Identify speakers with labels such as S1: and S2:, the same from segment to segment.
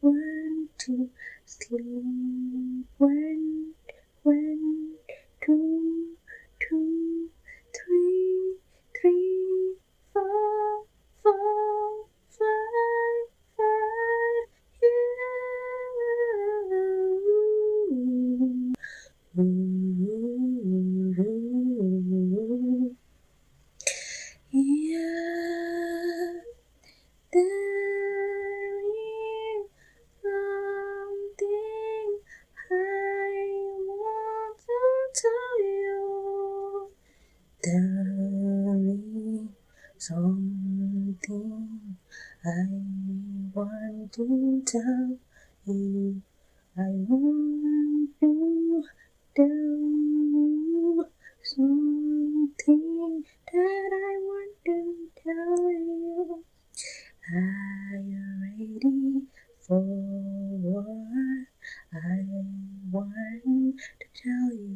S1: want to sleep when two, three, four, five, yeah, there is something I want to tell you. There is something I want to tell you. I want to tell you something that I want to tell you. Are you ready for what I want to tell you?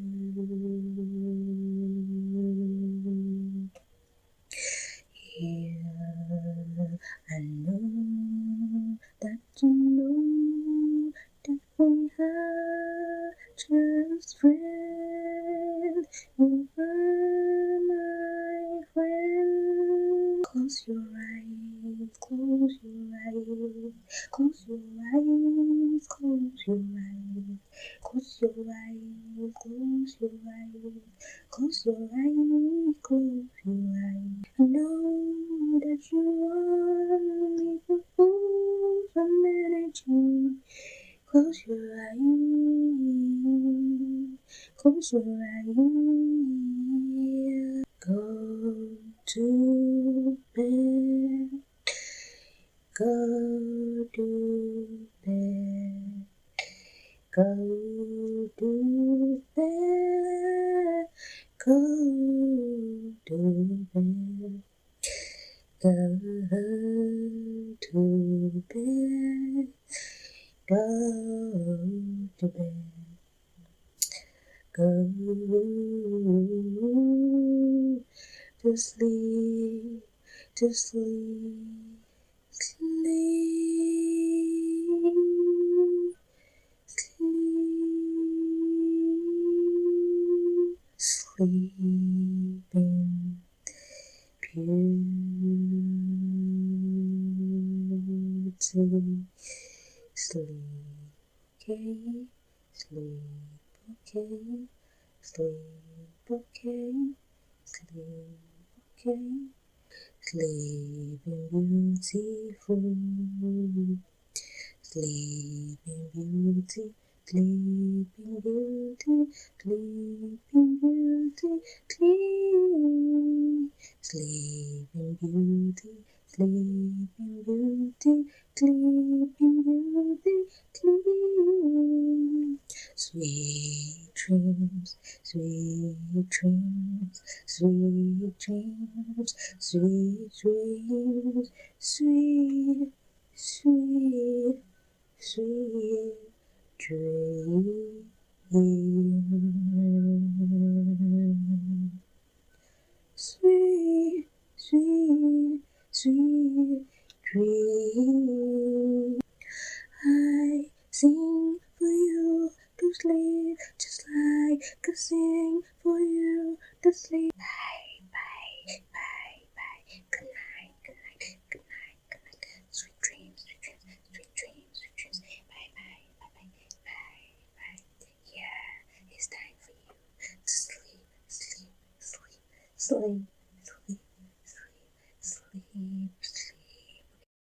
S1: Yeah, I know that you know that we are just friends. You are my friend. Close your eyes, close your eyes, close your eyes, close your eyes, close your eyes, close your eyes, close your eyes, close your eyes. I know that you want me to pull some energy. Close your eyes, close your eyes. Go to bed, go to bed, go to bed, go to bed, go to bed, go to bed, go to sleep, to sleep, sleep, sleep, sleeping beauty. Sleep, okay, sleep, okay, sleep, okay, sleep, okay, sleeping beautiful, sleeping beauty, sleeping beauty, sleeping beauty, sleeping beauty, sleeping beauty, sleeping beauty, sleep. Sweet dreams, sweet dreams, sweet dreams, sweet dreams, sweet, sweet, sweet dreams. Sweet, sweet, sweet dreams. I sing for you to sleep, just like I sing for you to sleep. Bye, bye, bye, bye. Good night, good night, good night, good night. Sweet dreams, sweet dreams, sweet dreams, sweet dreams. Bye, bye, bye, bye, bye, bye. Yeah, it's time for you to sleep, sleep, sleep, sleep.